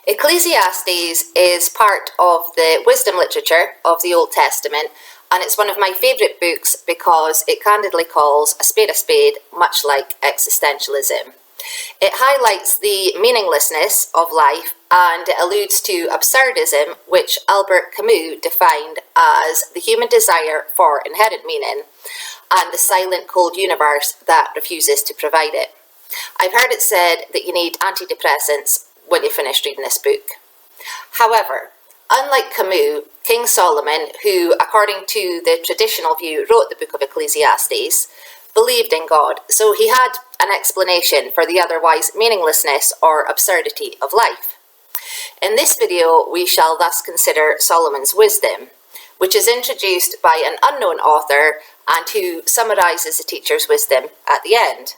Ecclesiastes is part of the wisdom literature of the Old Testament, and it's one of my favourite books because it candidly calls a spade, much like existentialism. It highlights the meaninglessness of life and it alludes to absurdism, which Albert Camus defined as the human desire for inherent meaning and the silent, cold universe that refuses to provide it. I've heard it said that you need antidepressants when you finish reading this book. However, unlike Camus, King Solomon, who according to the traditional view wrote the book of Ecclesiastes, believed in God, so he had an explanation for the otherwise meaninglessness or absurdity of life. In this video, we shall thus consider Solomon's wisdom, which is introduced by an unknown author and who summarises the teacher's wisdom at the end.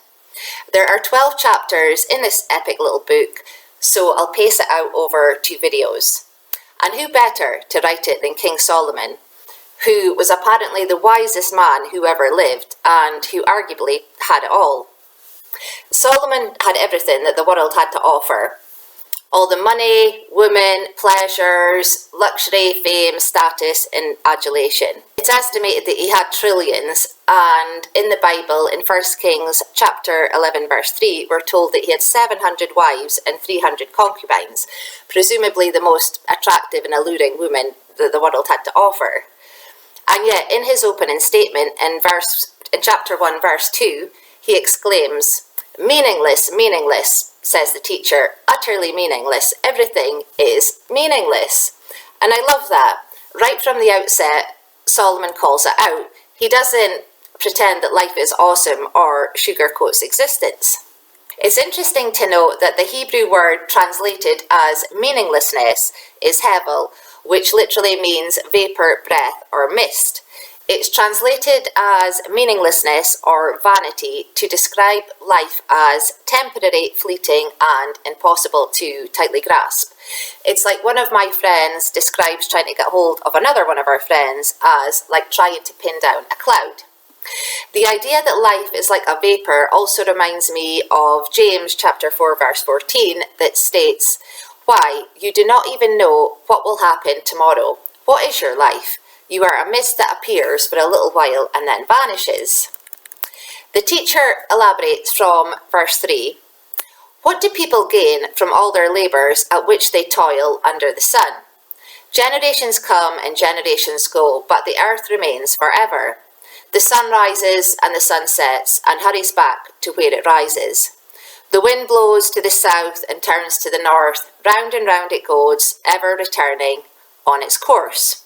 There are 12 chapters in this epic little book, so I'll pace it out over 2 videos. And who better to write it than King Solomon, who was apparently the wisest man who ever lived and who arguably had it all. Solomon had everything that the world had to offer. All the money, women, pleasures, luxury, fame, status and adulation. It's estimated that he had trillions, and in the Bible, in 1 Kings chapter 11 verse 3, we're told that he had 700 wives and 300 concubines, presumably the most attractive and alluring women that the world had to offer. And yet, in his opening statement in chapter 1 verse 2, he exclaims, "Meaningless, meaningless," says the teacher, "utterly meaningless. Everything is meaningless." And I love that. Right from the outset, Solomon calls it out. He doesn't pretend that life is awesome or sugarcoats existence. It's interesting to note that the Hebrew word translated as meaninglessness is hevel, which literally means vapor, breath, or mist. It's translated as meaninglessness or vanity to describe life as temporary, fleeting, and impossible to tightly grasp. It's like one of my friends describes trying to get hold of another one of our friends as like trying to pin down a cloud. The idea that life is like a vapor also reminds me of James chapter 4 verse 14 that states, "Why, you do not even know what will happen tomorrow. What is your life? You are a mist that appears for a little while and then vanishes." The teacher elaborates from verse 3. "What do people gain from all their labours at which they toil under the sun? Generations come and generations go, but the earth remains forever. The sun rises and the sun sets and hurries back to where it rises. The wind blows to the south and turns to the north. Round and round it goes, ever returning on its course.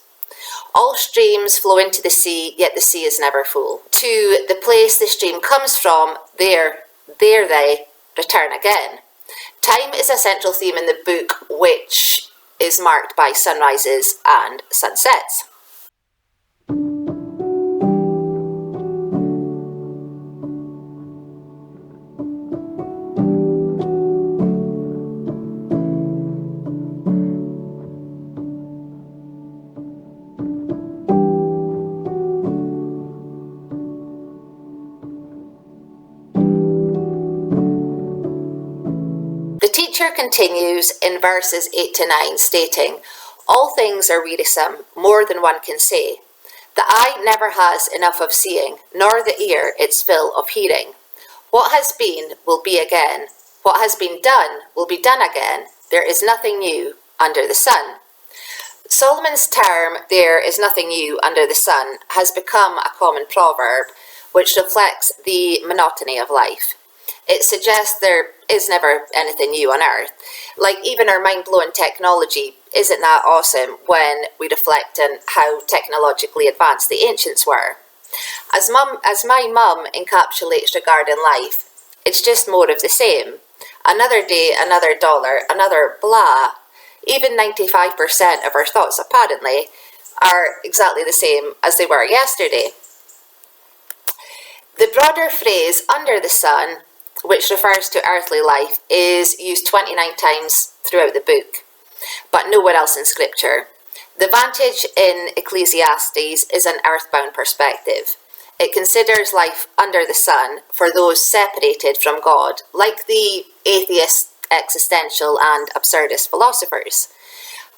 All streams flow into the sea, yet the sea is never full. To the place the stream comes from, there they return again." Time is a central theme in the book, which is marked by sunrises and sunsets. The teacher continues in verses 8 to 9, stating, "All things are wearisome, more than one can say. The eye never has enough of seeing, nor the ear its fill of hearing. What has been will be again. What has been done will be done again. There is nothing new under the sun." Solomon's term, "there is nothing new under the sun," has become a common proverb, which reflects the monotony of life. It suggests there is never anything new on earth. Like even our mind-blowing technology isn't that awesome when we reflect on how technologically advanced the ancients were. As my mum encapsulates regarding life, it's just more of the same. Another day, another dollar, another blah. Even 95% of our thoughts apparently are exactly the same as they were yesterday. The broader phrase "under the sun," which refers to earthly life, is used 29 times throughout the book, but nowhere else in scripture. The vantage in Ecclesiastes is an earthbound perspective. It considers life under the sun for those separated from God, like the atheist existential and absurdist philosophers.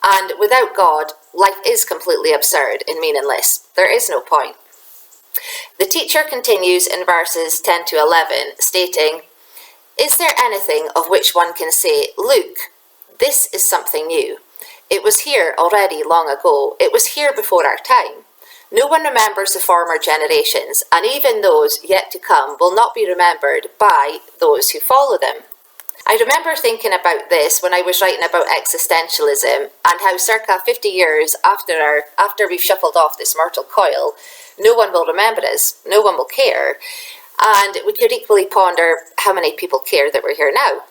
And without God, life is completely absurd and meaningless. There is no point. The teacher continues in verses 10 to 11, stating, "Is there anything of which one can say, 'Look, this is something new'? It was here already long ago. It was here before our time. No one remembers the former generations, and even those yet to come will not be remembered by those who follow them." I remember thinking about this when I was writing about existentialism and how circa 50 years after we've shuffled off this mortal coil, no one will remember us, no one will care. And we could equally ponder how many people care that we're here now.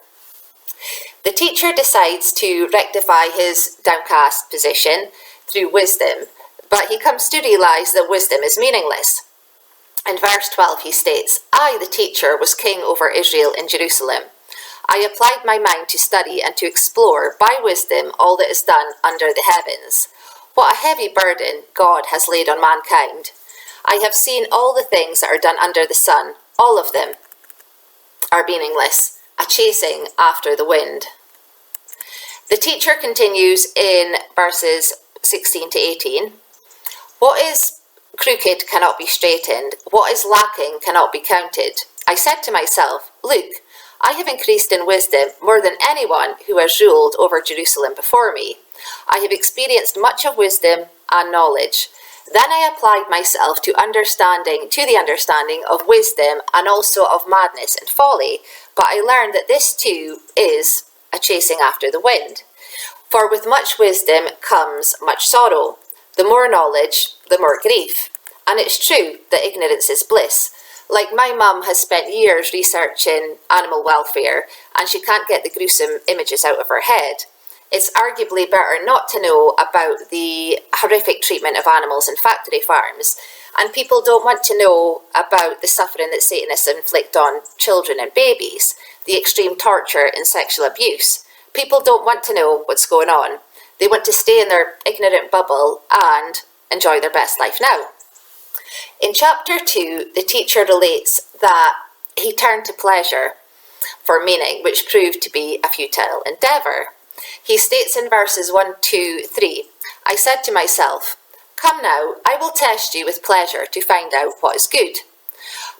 The teacher decides to rectify his downcast position through wisdom, but he comes to realize that wisdom is meaningless. In verse 12 he states, "I, the teacher, was king over Israel in Jerusalem. I applied my mind to study and to explore by wisdom all that is done under the heavens. What a heavy burden God has laid on mankind. I have seen all the things that are done under the sun. All of them are meaningless, a chasing after the wind." The teacher continues in verses 16 to 18. "What is crooked cannot be straightened. What is lacking cannot be counted. I said to myself, 'Look, I have increased in wisdom more than anyone who has ruled over Jerusalem before me. I have experienced much of wisdom and knowledge. Then I applied myself to the understanding of wisdom and also of madness and folly, but I learned that this too is a chasing after the wind. For with much wisdom comes much sorrow. The more knowledge, the more grief. And it's true that ignorance is bliss. Like my mum has spent years researching animal welfare and she can't get the gruesome images out of her head. It's arguably better not to know about the horrific treatment of animals in factory farms, and people don't want to know about the suffering that Satanists inflict on children and babies, the extreme torture and sexual abuse. People don't want to know what's going on. They want to stay in their ignorant bubble and enjoy their best life now." In chapter 2, the teacher relates that he turned to pleasure for meaning, which proved to be a futile endeavour. He states in verses 1, 2, 3, "I said to myself, 'Come now, I will test you with pleasure to find out what is good.'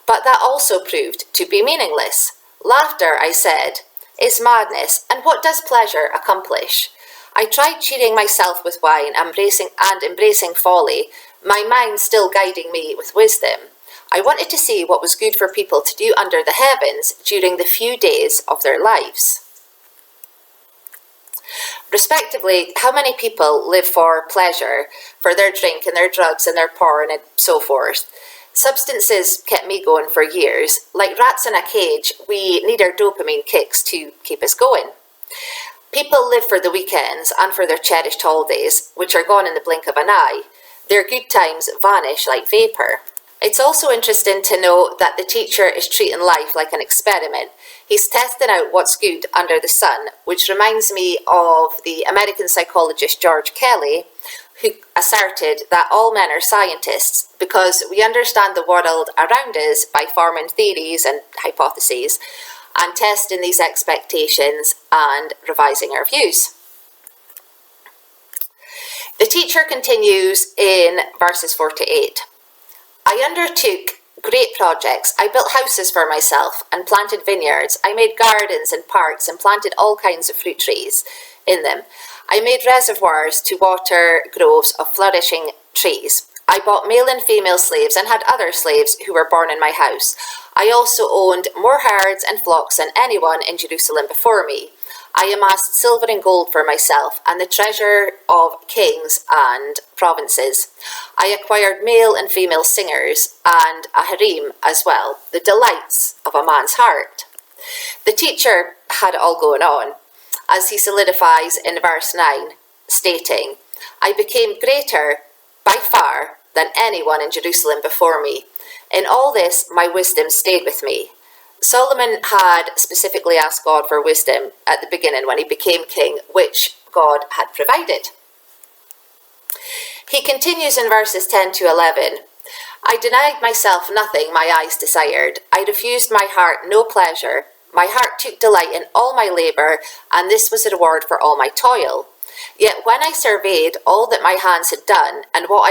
But that also proved to be meaningless. 'Laughter,' I said, 'is madness, and what does pleasure accomplish?' I tried cheering myself with wine, embracing folly, my mind still guiding me with wisdom. I wanted to see what was good for people to do under the heavens during the few days of their lives." Respectively, how many people live for pleasure, for their drink and their drugs and their porn and so forth? Substances kept me going for years. Like rats in a cage, we need our dopamine kicks to keep us going. People live for the weekends and for their cherished holidays, which are gone in the blink of an eye. Their good times vanish like vapour. It's also interesting to note that the teacher is treating life like an experiment. He's testing out what's good under the sun, which reminds me of the American psychologist George Kelly, who asserted that all men are scientists because we understand the world around us by forming theories and hypotheses and testing these expectations and revising our views. The teacher continues in verses 4 to 8. I undertook great projects. I built houses for myself and planted vineyards. I made gardens and parks and planted all kinds of fruit trees in them. I made reservoirs to water groves of flourishing trees. I bought male and female slaves and had other slaves who were born in my house. I also owned more herds and flocks than anyone in Jerusalem before me. I amassed silver and gold for myself and the treasure of kings and provinces. I acquired male and female singers and a harem as well, the delights of a man's heart. The teacher had it all going on, as he solidifies in verse 9, stating, I became greater by far than anyone in Jerusalem before me. In all this, my wisdom stayed with me. Solomon had specifically asked God for wisdom at the beginning when he became king, which God had provided. He continues in verses 10 to 11. I denied myself nothing my eyes desired. I refused my heart no pleasure. My heart took delight in all my labour, and this was the reward for all my toil. Yet when I surveyed all that my hands had done, and what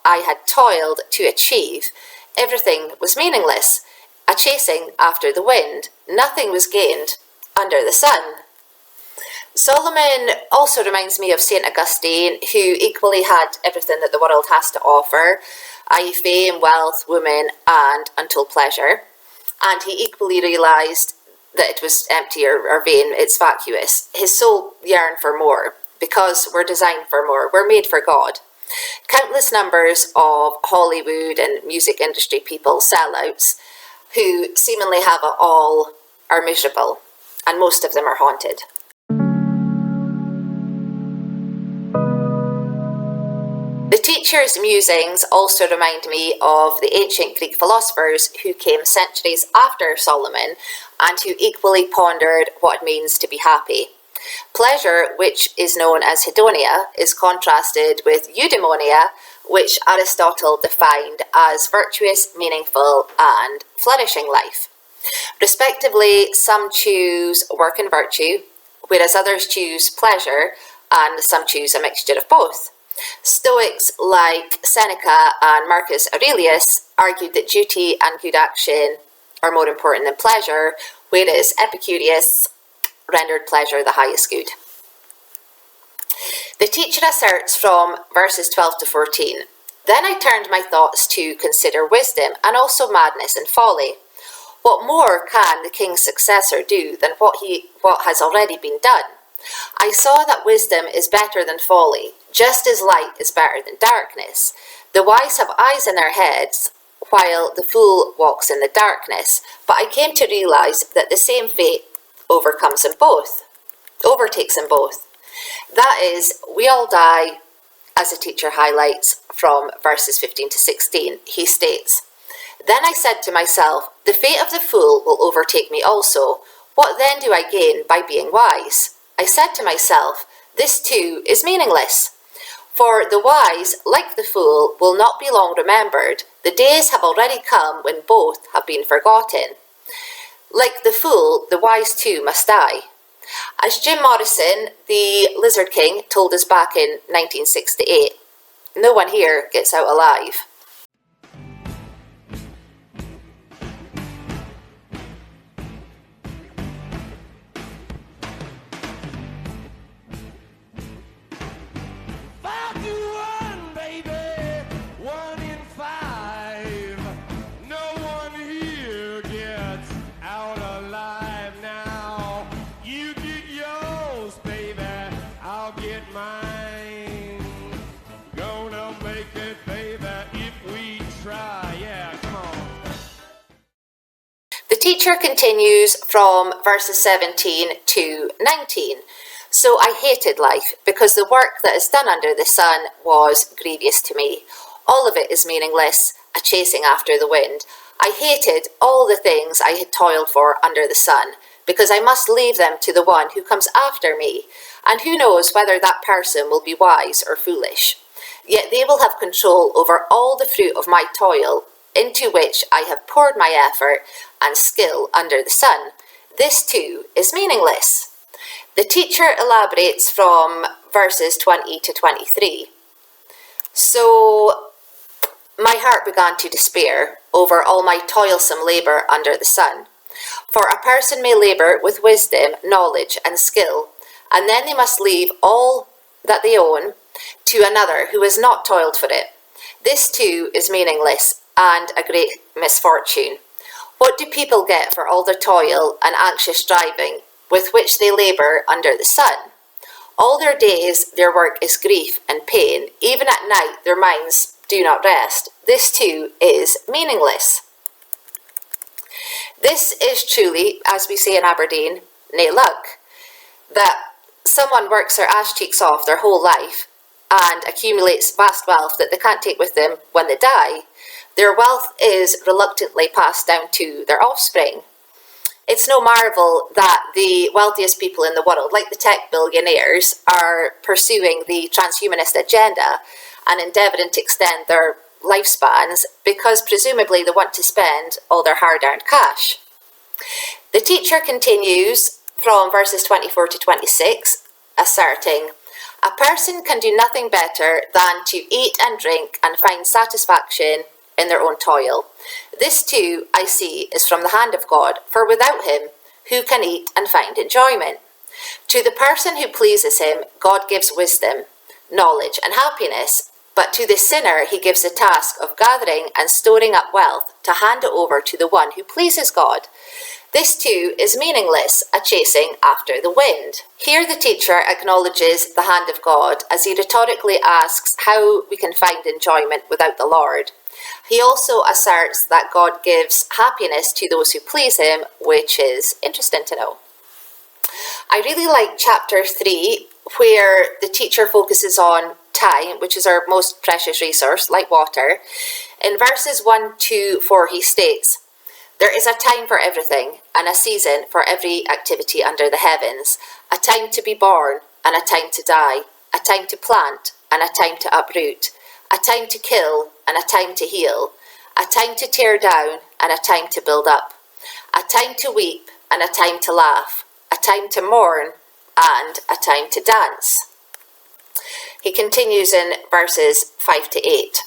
I had toiled to achieve, everything was meaningless, a chasing after the wind. Nothing was gained under the sun. Solomon also reminds me of St. Augustine, who equally had everything that the world has to offer, i.e. fame, wealth, women, and untold pleasure. And he equally realised that it was empty or vain, it's vacuous. His soul yearned for more, because we're designed for more, we're made for God. Countless numbers of Hollywood and music industry people, sellouts, who seemingly have it all, are miserable, and most of them are haunted. The teacher's musings also remind me of the ancient Greek philosophers who came centuries after Solomon and who equally pondered what it means to be happy. Pleasure, which is known as hedonia, is contrasted with eudaimonia, which Aristotle defined as virtuous, meaningful, and flourishing life. Respectively, some choose work and virtue, whereas others choose pleasure, and some choose a mixture of both. Stoics like Seneca and Marcus Aurelius argued that duty and good action are more important than pleasure, whereas Epicurus rendered pleasure the highest good. The teacher asserts from verses 12 to 14, "Then I turned my thoughts to consider wisdom and also madness and folly. What more can the king's successor do than what has already been done? I saw that wisdom is better than folly, just as light is better than darkness. The wise have eyes in their heads, while the fool walks in the darkness. But I came to realize that the same fate overtakes them both. That is, we all die, as the teacher highlights from verses 15 to 16. He states, "Then I said to myself, the fate of the fool will overtake me also. What then do I gain by being wise? I said to myself, this too is meaningless. For the wise, like the fool, will not be long remembered. The days have already come when both have been forgotten. Like the fool, the wise too must die." As Jim Morrison, the Lizard King, told us back in 1968, no one here gets out alive. The teacher continues from verses 17 to 19. "So I hated life, because the work that is done under the sun was grievous to me. All of it is meaningless, a chasing after the wind. I hated all the things I had toiled for under the sun, because I must leave them to the one who comes after me, and who knows whether that person will be wise or foolish. Yet they will have control over all the fruit of my toil, into which I have poured my effort and skill under the sun. This too is meaningless." The teacher elaborates from verses 20 to 23. "So my heart began to despair over all my toilsome labour under the sun. For a person may labour with wisdom, knowledge, and skill, and then they must leave all that they own to another who has not toiled for it. This too is meaningless and a great misfortune. What do people get for all their toil and anxious striving with which they labour under the sun? All their days their work is grief and pain. Even at night their minds do not rest. This too is meaningless." This is truly, as we say in Aberdeen, nae luck. That someone works their ass cheeks off their whole life and accumulates vast wealth that they can't take with them when they die. Their wealth is reluctantly passed down to their offspring. It's no marvel that the wealthiest people in the world, like the tech billionaires, are pursuing the transhumanist agenda and endeavouring to extend their lifespans because presumably they want to spend all their hard-earned cash. The teacher continues from verses 24 to 26, asserting, "A person can do nothing better than to eat and drink and find satisfaction in their own toil. This too, I see, is from the hand of God, for without him, who can eat and find enjoyment? To the person who pleases him, God gives wisdom, knowledge, and happiness, but to the sinner he gives the task of gathering and storing up wealth to hand it over to the one who pleases God. This too is meaningless, a chasing after the wind." Here the teacher acknowledges the hand of God as he rhetorically asks how we can find enjoyment without the Lord. He also asserts that God gives happiness to those who please him, which is interesting to know. I really like chapter 3, where the teacher focuses on time, which is our most precious resource, like water. In verses 1 to 4, he states, "There is a time for everything, and a season for every activity under the heavens, a time to be born, and a time to die, a time to plant, and a time to uproot, a time to kill, and a time to heal, a time to tear down, and a time to build up, a time to weep, and a time to laugh, a time to mourn, and a time to dance." He continues in verses 5 to 8.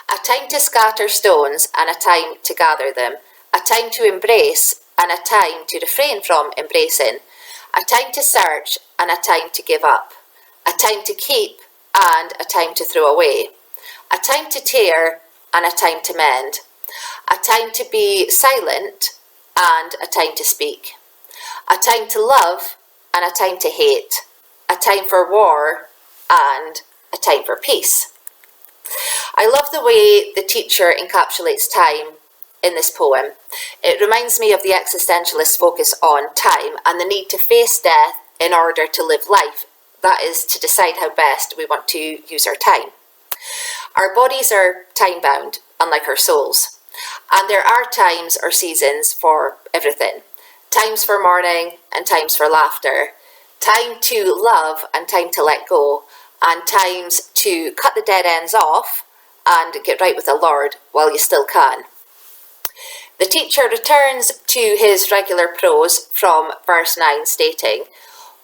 "A time to scatter stones, and a time to gather them, a time to embrace, and a time to refrain from embracing, a time to search, and a time to give up, a time to keep, and a time to throw away, a time to tear, and a time to mend, a time to be silent, and a time to speak, a time to love, and a time to hate, a time for war, and a time for peace." I love the way the teacher encapsulates time in this poem. It reminds me of the existentialist focus on time and the need to face death in order to live life. That is, to decide how best we want to use our time. Our bodies are time-bound, unlike our souls. And there are times or seasons for everything. Times for mourning and times for laughter. Time to love and time to let go. And times to cut the dead ends off and get right with the Lord while you still can. The teacher returns to his regular prose from verse 9, stating,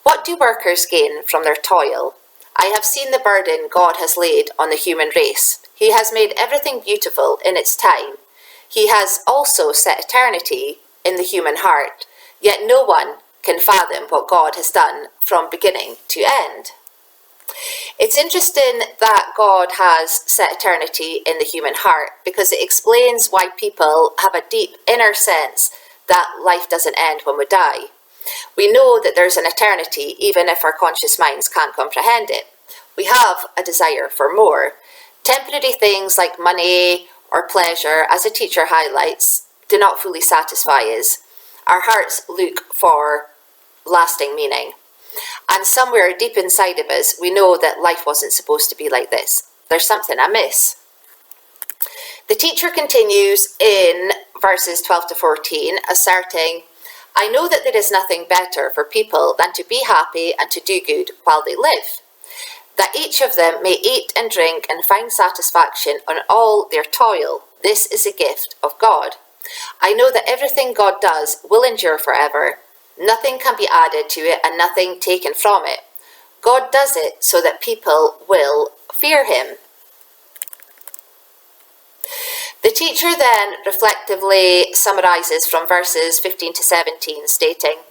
"What do workers gain from their toil? I have seen the burden God has laid on the human race. He has made everything beautiful in its time. He has also set eternity in the human heart, yet no one can fathom what God has done from beginning to end." It's interesting that God has set eternity in the human heart because it explains why people have a deep inner sense that life doesn't end when we die. We know that there's an eternity even if our conscious minds can't comprehend it. We have a desire for more. Temporary things like money or pleasure, as the teacher highlights, do not fully satisfy us. Our hearts look for lasting meaning. And somewhere deep inside of us, we know that life wasn't supposed to be like this. There's something amiss. The teacher continues in verses 12 to 14, asserting, "I know that there is nothing better for people than to be happy and to do good while they live, that each of them may eat and drink and find satisfaction on all their toil. This is a gift of God. I know that everything God does will endure forever. Nothing can be added to it and nothing taken from it. God does it so that people will fear him." The teacher then reflectively summarizes from verses 15 to 17, stating,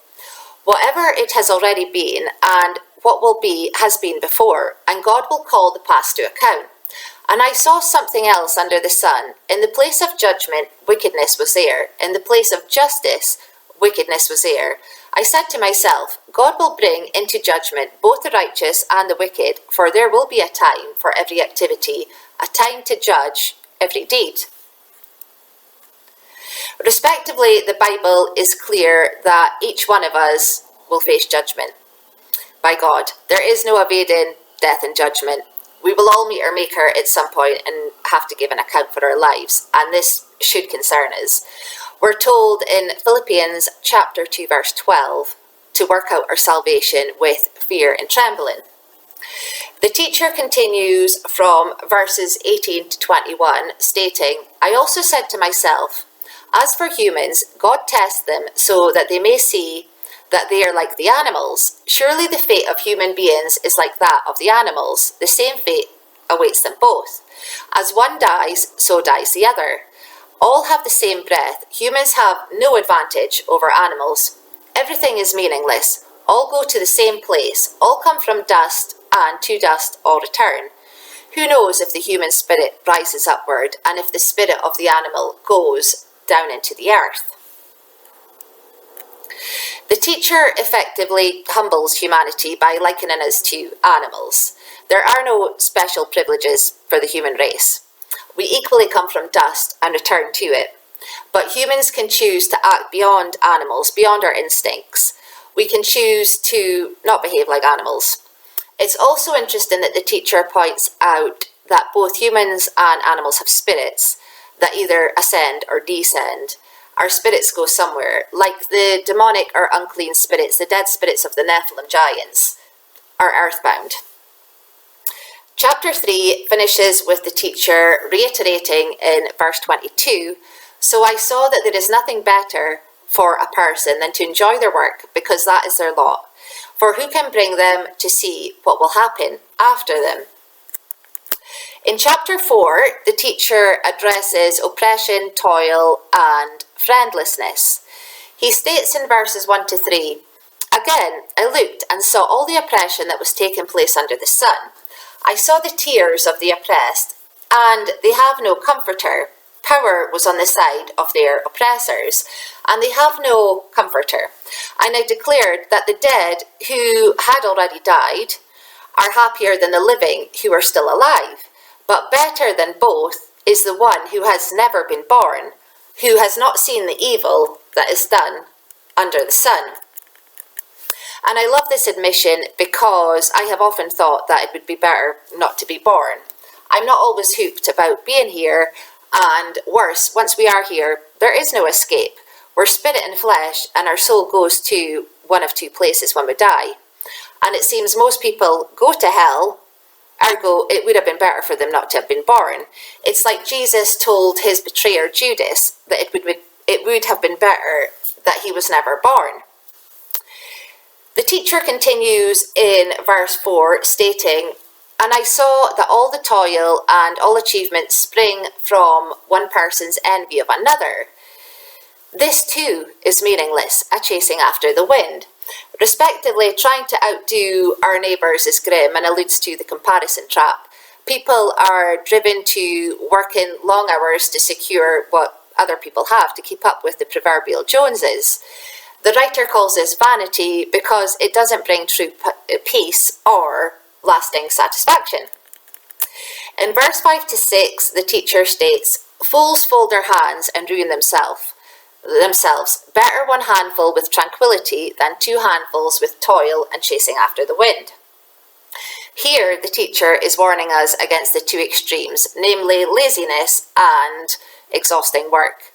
"Whatever it has already been and what will be has been before, and God will call the past to account. And I saw something else under the sun. In the place of judgment, wickedness was there. In the place of justice, wickedness was there. I said to myself, God will bring into judgment both the righteous and the wicked, for there will be a time for every activity, a time to judge every deed." Respectively, the Bible is clear that each one of us will face judgment by God. There is no evading death and judgment. We will all meet our Maker at some point and have to give an account for our lives, and this should concern us. We're told in Philippians chapter 2 verse 12 to work out our salvation with fear and trembling. The teacher continues from verses 18 to 21, stating, "I also said to myself, As for humans, God tests them so that they may see that they are like the animals. Surely the fate of human beings is like that of the animals. The same fate awaits them both. As one dies, so dies the other. All have the same breath. Humans have no advantage over animals. Everything is meaningless. All go to the same place. All come from dust, and to dust all return. Who knows if the human spirit rises upward, and if the spirit of the animal goes down into the earth? The teacher effectively humbles humanity by likening us to animals. There are no special privileges for the human race. We equally come from dust and return to it. But humans can choose to act beyond animals, beyond our instincts. We can choose to not behave like animals. It's also interesting that the teacher points out that both humans and animals have spirits that either ascend or descend. Our spirits go somewhere, like the demonic or unclean spirits, the dead spirits of the Nephilim giants, are earthbound. Chapter 3 finishes with the teacher reiterating in verse 22, "So I saw that there is nothing better for a person than to enjoy their work, because that is their lot. For who can bring them to see what will happen after them?" In chapter 4, the teacher addresses oppression, toil, and friendlessness. He states in verses 1 to 3, "Again, I looked and saw all the oppression that was taking place under the sun. I saw the tears of the oppressed, and they have no comforter. Power was on the side of their oppressors, and they have no comforter. And I declared that the dead who had already died are happier than the living who are still alive. But better than both is the one who has never been born, who has not seen the evil that is done under the sun." And I love this admission because I have often thought that it would be better not to be born. I'm not always hooped about being here, and worse, once we are here, there is no escape. We're spirit and flesh, and our soul goes to one of two places when we die. And it seems most people go to hell, ergo it would have been better for them not to have been born. It's like Jesus told his betrayer Judas that it would have been better that he was never born. The teacher continues in verse 4, stating, "And I saw that all the toil and all achievement spring from one person's envy of another. This too is meaningless, a chasing after the wind. Respectively, trying to outdo our neighbours is grim and alludes to the comparison trap. People are driven to work in long hours to secure what other people have, to keep up with the proverbial Joneses. The writer calls this vanity because it doesn't bring true peace or lasting satisfaction." In verse 5 to 6, the teacher states, "Fools fold their hands and ruin themselves. Better one handful with tranquility than two handfuls with toil and chasing after the wind." Here, the teacher is warning us against the two extremes, namely laziness and exhausting work.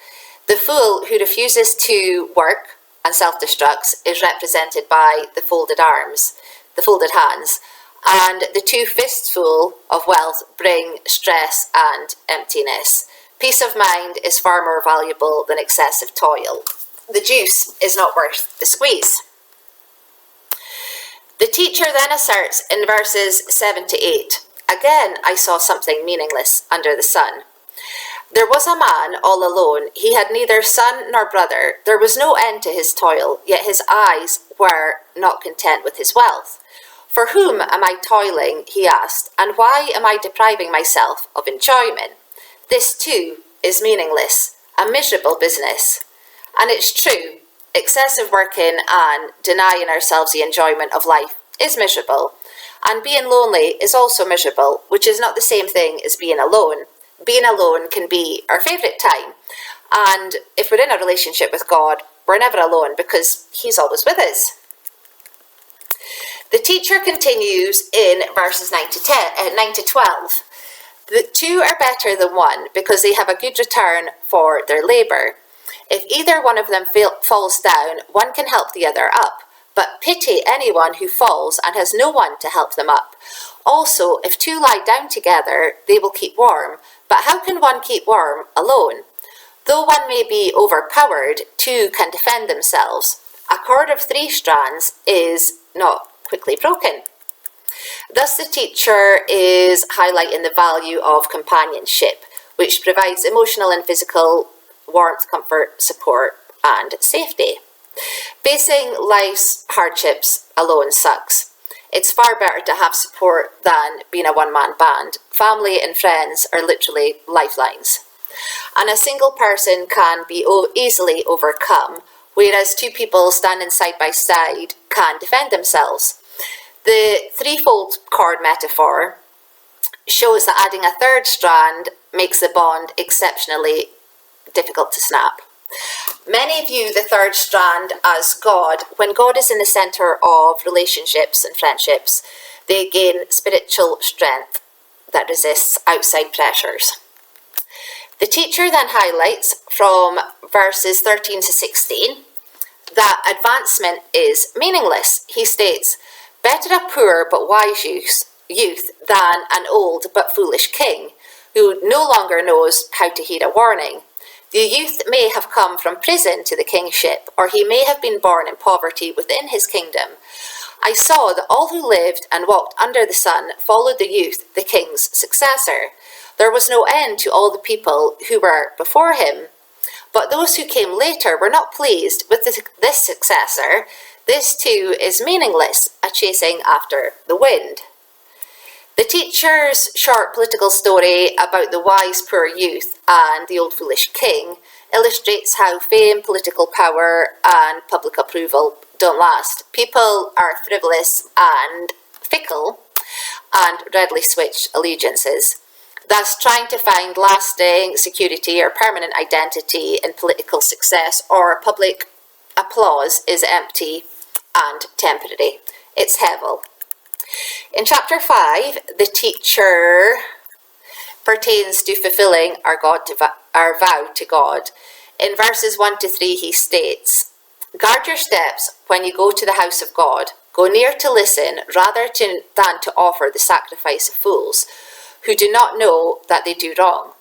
The fool who refuses to work and self-destructs is represented by the folded arms, the folded hands, and the two fistful of wealth bring stress and emptiness. Peace of mind is far more valuable than excessive toil. The juice is not worth the squeeze. The teacher then asserts in verses 7 to 8, "Again I saw something meaningless under the sun. There was a man all alone. He had neither son nor brother. There was no end to his toil, yet his eyes were not content with his wealth. 'For whom am I toiling?' he asked, 'and why am I depriving myself of enjoyment? This too is meaningless, a miserable business.' And it's true, excessive working and denying ourselves the enjoyment of life is miserable. And being lonely is also miserable, which is not the same thing as being alone. Being alone can be our favourite time. And if we're in a relationship with God, we're never alone because he's always with us." The teacher continues in verses 9 to 12. "The two are better than one because they have a good return for their labour. If either one of them falls down, one can help the other up. But pity anyone who falls and has no one to help them up. Also, if two lie down together, they will keep warm. But how can one keep warm alone? Though one may be overpowered, two can defend themselves. A cord of 3 strands is not quickly broken. Thus the teacher is highlighting the value of companionship, which provides emotional and physical warmth, comfort, support, and safety. Facing life's hardships alone sucks. It's far better to have support than being a one-man band. Family and friends are literally lifelines. And a single person can be easily overcome, whereas 2 people standing side by side can defend themselves. The threefold cord metaphor shows that adding a 3rd strand makes the bond exceptionally difficult to snap. Many view the 3rd strand as God. When God is in the centre of relationships and friendships, they gain spiritual strength that resists outside pressures. The teacher then highlights from verses 13 to 16 that advancement is meaningless. He states, "Better a poor but wise youth than an old but foolish king, who no longer knows how to heed a warning. The youth may have come from prison to the kingship, or he may have been born in poverty within his kingdom. I saw that all who lived and walked under the sun followed the youth, the king's successor. There was no end to all the people who were before him. But those who came later were not pleased with this successor. This too is meaningless, a chasing after the wind." The teacher's short political story about the wise poor youth and the old foolish king illustrates how fame, political power, and public approval don't last. People are frivolous and fickle and readily switch allegiances. Thus, trying to find lasting security or permanent identity in political success or public applause is empty and temporary. It's hevel. In chapter 5, the teacher pertains to fulfilling our vow to God. In verses 1 to 3, he states, "Guard your steps when you go to the house of God. Go near to listen rather than to offer the sacrifice of fools, who do not know that they do wrong.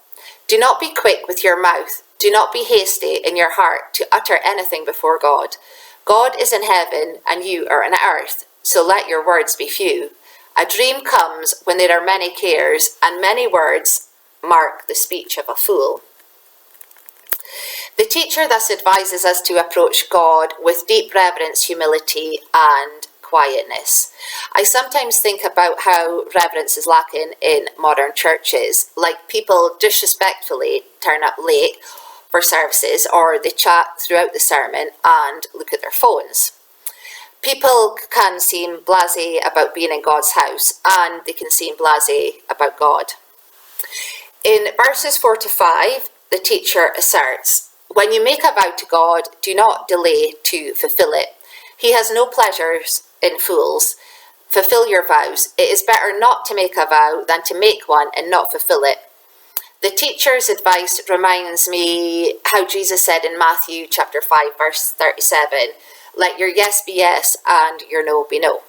Do not be quick with your mouth. Do not be hasty in your heart to utter anything before God. God is in heaven and you are on earth, so let your words be few. A dream comes when there are many cares, and many words mark the speech of a fool." The teacher thus advises us to approach God with deep reverence, humility, and quietness. I sometimes think about how reverence is lacking in modern churches, like people disrespectfully turn up late for services, or they chat throughout the sermon and look at their phones. People can seem blasé about being in God's house, and they can seem blasé about God. In verses 4 to 5, the teacher asserts, "When you make a vow to God, do not delay to fulfill it. He has no pleasures in fools. Fulfill your vows. It is better not to make a vow than to make one and not fulfill it." The teacher's advice reminds me how Jesus said in Matthew chapter 5, verse 37, "Let your yes be yes and your no be no."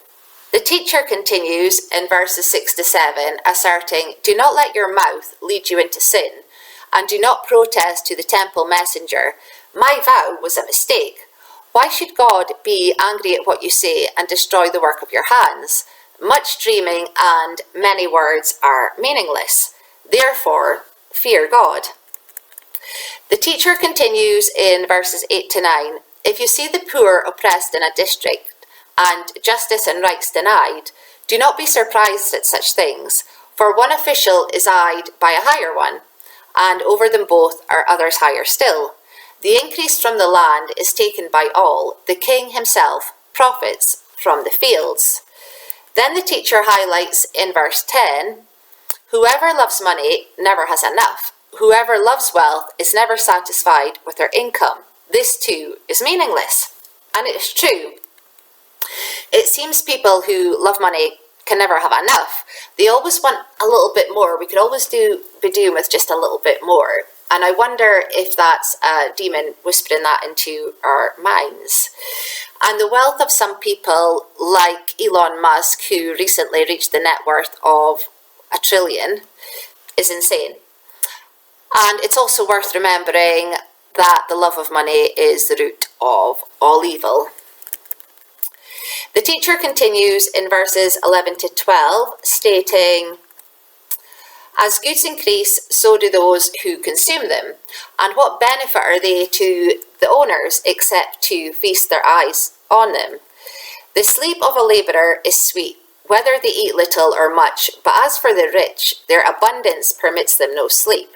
The teacher continues in verses 6 to 7, asserting, "Do not let your mouth lead you into sin, and do not protest to the temple messenger, 'My vow was a mistake.' Why should God be angry at what you say and destroy the work of your hands? Much dreaming and many words are meaningless. Therefore, fear God." The teacher continues in verses 8 to 9, "If you see the poor oppressed in a district and justice and rights denied, do not be surprised at such things, for one official is eyed by a higher one, and over them both are others higher still. The increase from the land is taken by all. The king himself profits from the fields." Then the teacher highlights in verse 10, "Whoever loves money never has enough. Whoever loves wealth is never satisfied with their income. This too is meaningless." And it is true. It seems people who love money can never have enough. They always want a little bit more. We could always be doing with just a little bit more. And I wonder if that's a demon whispering that into our minds. And the wealth of some people, like Elon Musk, who recently reached the net worth of $1 trillion, is insane. And it's also worth remembering that the love of money is the root of all evil. The teacher continues in verses 11 to 12, stating, "As goods increase, so do those who consume them. And what benefit are they to the owners except to feast their eyes on them? The sleep of a labourer is sweet, whether they eat little or much, but as for the rich, their abundance permits them no sleep."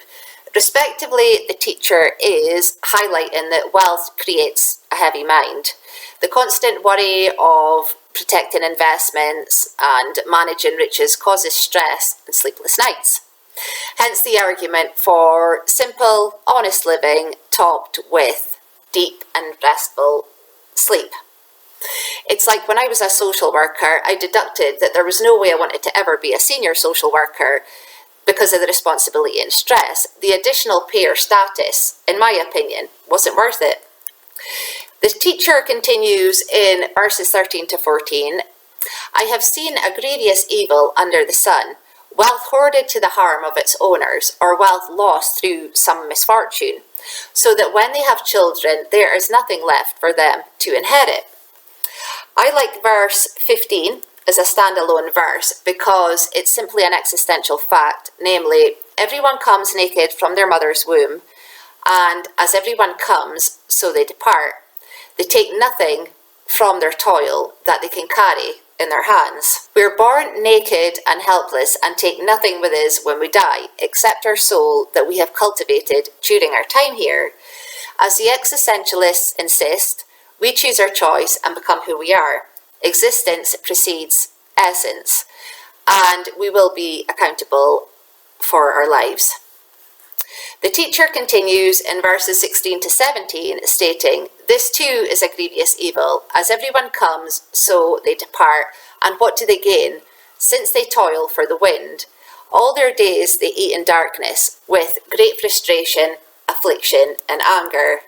Respectively, the teacher is highlighting that wealth creates a heavy mind. The constant worry of protecting investments and managing riches causes stress and sleepless nights. Hence the argument for simple, honest living topped with deep and restful sleep. It's like when I was a social worker, I deducted that there was no way I wanted to ever be a senior social worker because of the responsibility and stress. The additional pay or status, in my opinion, wasn't worth it. The teacher continues in verses 13 to 14, "I have seen a grievous evil under the sun, wealth hoarded to the harm of its owners, or wealth lost through some misfortune, so that when they have children, there is nothing left for them to inherit." I like verse 15 as a standalone verse because it's simply an existential fact, namely, everyone comes naked from their mother's womb, and as everyone comes, so they depart. They take nothing from their toil that they can carry in their hands. We're born naked and helpless and take nothing with us when we die, except our soul that we have cultivated during our time here. As the existentialists insist, we choose our choice and become who we are. Existence precedes essence, and we will be accountable for our lives. The teacher continues in verses 16 to 17, stating, "This too is a grievous evil. As everyone comes, so they depart. And what do they gain? Since they toil for the wind. All their days they eat in darkness, with great frustration, affliction, and anger."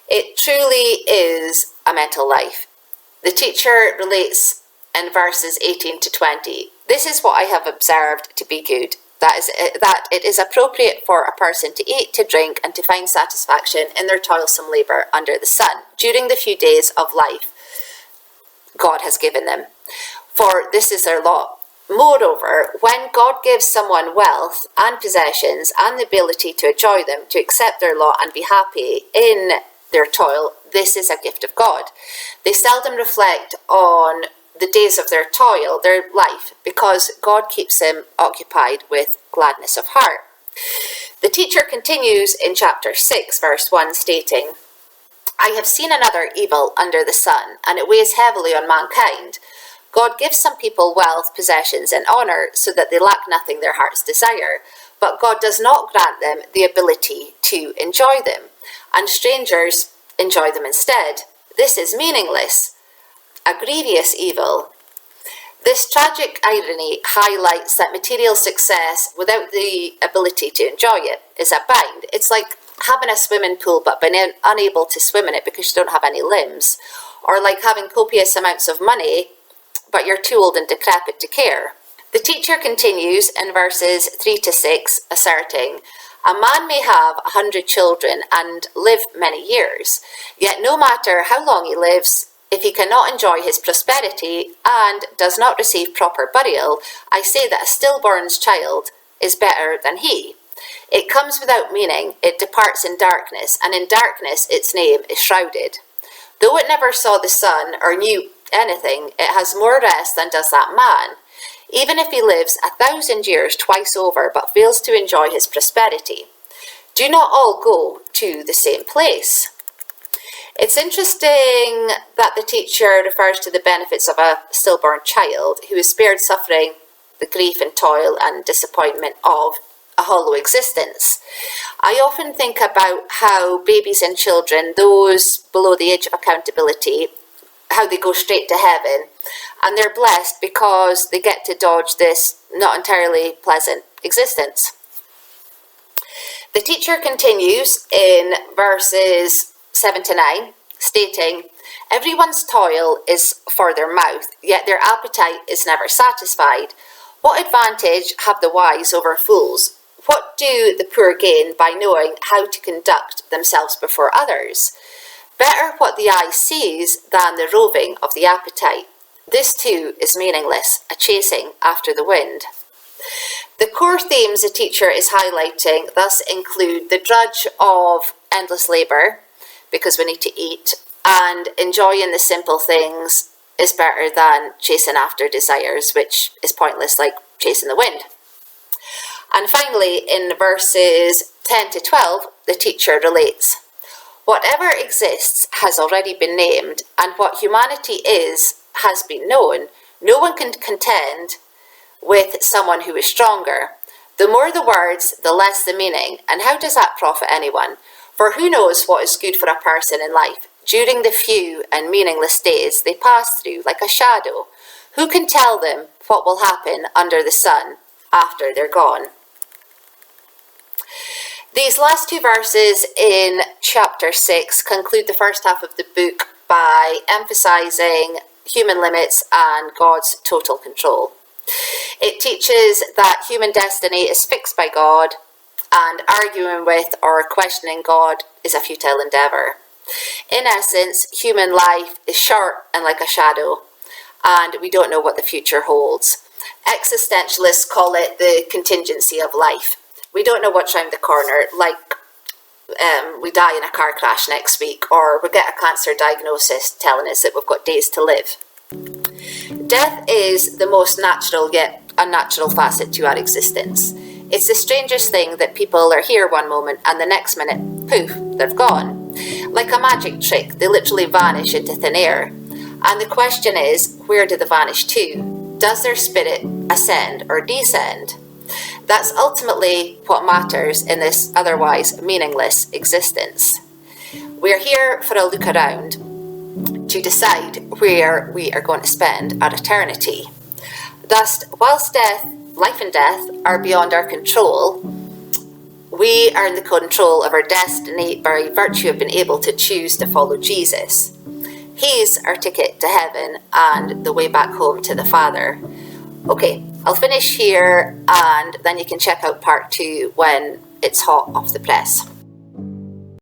It truly is a mental life. The teacher relates in verses 18 to 20, "This is what I have observed to be good, that it is appropriate for a person to eat, to drink, and to find satisfaction in their toilsome labour under the sun, during the few days of life God has given them. For this is their lot. Moreover, when God gives someone wealth and possessions and the ability to enjoy them, to accept their lot and be happy in their toil, this is a gift of God. They seldom reflect on the days of their toil, their life, because God keeps them occupied with gladness of heart." The teacher continues in chapter 6, verse 1, stating, "I have seen another evil under the sun, and it weighs heavily on mankind. God gives some people wealth, possessions, and honour, so that they lack nothing their hearts desire. But God does not grant them the ability to enjoy them, and strangers enjoy them instead. This is meaningless, a grievous evil." This tragic irony highlights that material success without the ability to enjoy it is a bind. It's like having a swimming pool but being unable to swim in it because you don't have any limbs, or like having copious amounts of money but you're too old and decrepit to care. The teacher continues in verses 3 to 6, asserting, "A man may have 100 children and live many years, yet no matter how long he lives, if he cannot enjoy his prosperity and does not receive proper burial, I say that a stillborn's child is better than he. It comes without meaning, it departs in darkness, and in darkness its name is shrouded. Though it never saw the sun or knew anything, it has more rest than does that man, even if he lives 1,000 years twice over but fails to enjoy his prosperity. Do not all go to the same place." It's interesting that the teacher refers to the benefits of a stillborn child who is spared suffering, the grief and toil and disappointment of a hollow existence. I often think about how babies and children, those below the age of accountability, how they go straight to heaven, and they're blessed because they get to dodge this not entirely pleasant existence. The teacher continues in verses 7 to 9, stating, "Everyone's toil is for their mouth, yet their appetite is never satisfied. What advantage have the wise over fools? What do the poor gain by knowing how to conduct themselves before others? Better what the eye sees than the roving of the appetite. This too is meaningless, a chasing after the wind. The core themes the teacher is highlighting thus include the drudge of endless labour, because we need to eat, and enjoying the simple things is better than chasing after desires, which is pointless, like chasing the wind. And finally, in verses 10 to 12, the teacher relates, whatever exists has already been named, and what humanity is has been known. No one can contend with someone who is stronger. The more the words, the less the meaning, and how does that profit anyone? For who knows what is good for a person in life? During the few and meaningless days they pass through like a shadow, who can tell them what will happen under the sun after they're gone? These last two verses in chapter 6 conclude the first half of the book by emphasizing human limits and God's total control. It teaches that human destiny is fixed by God, and arguing with or questioning God is a futile endeavour. In essence, human life is short and like a shadow, and we don't know what the future holds. Existentialists call it the contingency of life. We don't know what's around the corner, like we die in a car crash next week, or we get a cancer diagnosis telling us that we've got days to live. Death is the most natural yet unnatural facet to our existence. It's the strangest thing that people are here one moment and the next minute, poof, they're gone. Like a magic trick, they literally vanish into thin air. And the question is, where do they vanish to? Does their spirit ascend or descend? That's ultimately what matters in this otherwise meaningless existence. We're here for a look around to decide where we are going to spend our eternity. Thus, whilst life and death are beyond our control, we are in the control of our destiny by virtue of being able to choose to follow Jesus. He's our ticket to heaven and the way back home to the Father. Okay, I'll finish here and then you can check out part 2 when it's hot off the press.